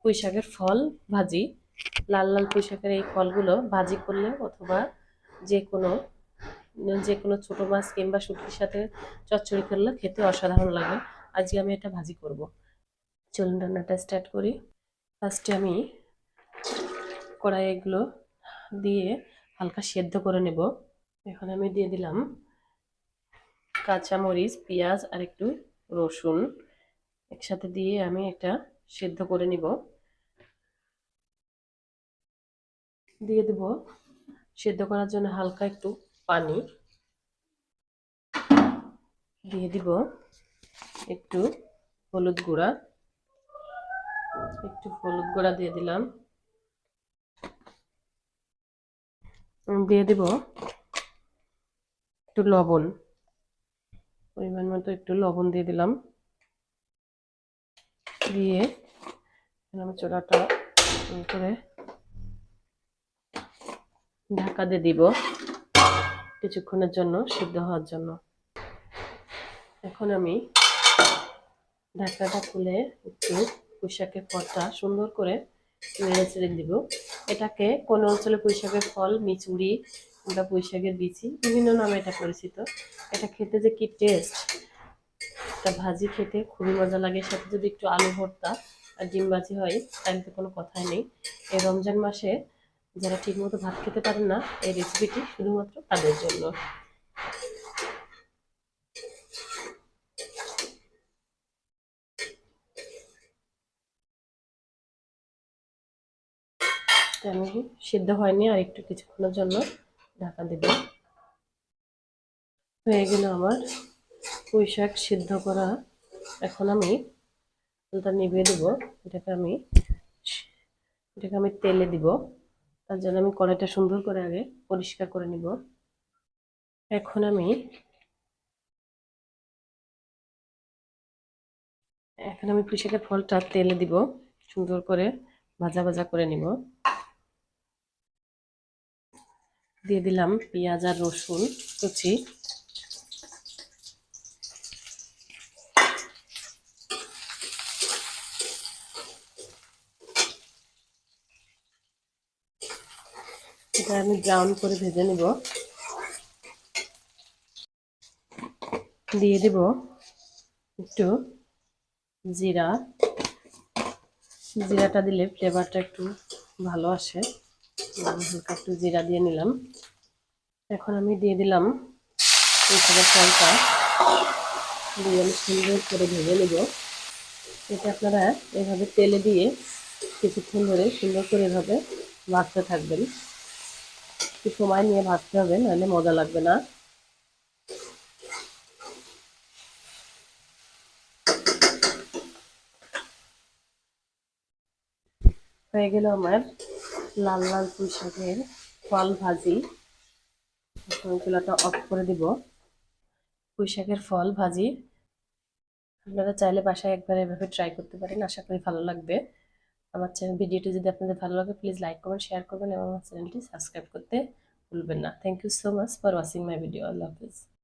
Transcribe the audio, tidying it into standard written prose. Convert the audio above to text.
পুঁই শাকের ফল ভাজি। লাল লাল পুঁই শাকের এই ফলগুলো ভাজি করলে অথবা যে কোনো যে কোনো ছোট মাছ কিংবা শুটকির সাথে চচ্চড়ি করলে খেতে অসাধারণ লাগে। আজকে আমি এটা ভাজি করব। চলুন রান্নাটা স্টার্ট করি। ফার্স্টে আমি কড়াইগুলো দিয়ে হালকা সেদ্ধ করে নেব। এখন আমি দিয়ে দিলাম কাঁচামরিচ, পেঁয়াজ আর একটু রসুন একসাথে দিয়ে আমি এটা সেদ্ধ করে নিব। দিয়ে দেব সেদ্ধ করার জন্য হালকা একটু পানি, দিয়ে দিব একটু হলুদ গুঁড়া, দিয়ে দিলাম, দিয়ে দিব একটু লবণ, পরিমাণ মতো একটু লবণ দিয়ে দিলাম। দিয়ে আমি চুলাটা করে ঢাকা দিয়ে দিব কিছুক্ষণের জন্য সিদ্ধ হওয়ার জন্য। এখন আমি ঢাকাটা খুলে একটু পুঁই শাকের ফলটা সুন্দর করে নেড়ে চেড়ে দিব। এটাকে কোন অঞ্চলে পুঁই শাকের ফল, মিচুড়ি কিংবা পুঁই শাকের বিচি বিভিন্ন নামে এটা পরিচিত। এটা খেতে যে কি টেস্ট! এটা ভাজি খেতে খুবই মজা লাগে। সাথে যদি একটু আলু ভর্তা আর ডিম ভাজি হয় তাহলে তো কোনো কথাই নেই। এই রমজান মাসে যারা ঠিকমতো ভাত খেতে পারেন না, এই রেসিপিটি শুধুমাত্র তাদের জন্য। আমি সিদ্ধ হয়নি, আর একটু কিছুক্ষণের জন্য ঢাকা দেব। হয়ে গেল আমার পুঁই শাক সিদ্ধ করা। এখন আমি তেলটা নিভিয়ে দেবো। এটাকে আমি তেলে দিব। তার জন্য আমি কড়াইটা সুন্দর করে আগে পরিষ্কার করে নিব। এখন আমি পুঁই শাকের ফলটা তেলে দিব, সুন্দর করে ভাজা ভাজা করে নিব। দিয়ে দিলাম পেঁয়াজ আর রসুন কুচি, এটা আমি ব্রাউন করে ভেজে নিব। দিয়ে দেব একটু জিরা, জিরাটা দিলে ফ্লেভারটা একটু ভালো আসে। হালকা একটু জিরা দিয়ে নিলাম। এখন আমি দিয়ে দিলাম পুঁই শাকের ফলটা, দিয়ে আমি সুন্দর করে ভেজে নেব। এটা আপনারা এভাবে তেলে দিয়ে কিছুক্ষণ ধরে সুন্দর করে এভাবে ভাজতে থাকবেন। একটু সময় নিয়ে ভাজতে হবে, নাহলে মজা লাগবে না। হয়ে গেল আমার লাল লাল পুঁই শাকের ফল ভাজি। এখন চুলাটা অফ করে দিব। পুঁই শাকের ফল ভাজি আপনারা চাইলে বাসায় একবার এভাবে ট্রাই করতে পারেন, আশা করি ভালো লাগবে। আমার ভিডিওটি যদি আপনাদের ভালো লাগে প্লিজ লাইক কমেন্ট শেয়ার করবেন এবং আমার চ্যানেলটি সাবস্ক্রাইব করতে ভুলবেন না। Thank you so much for watching my video. আল্লাহ হাফিজ।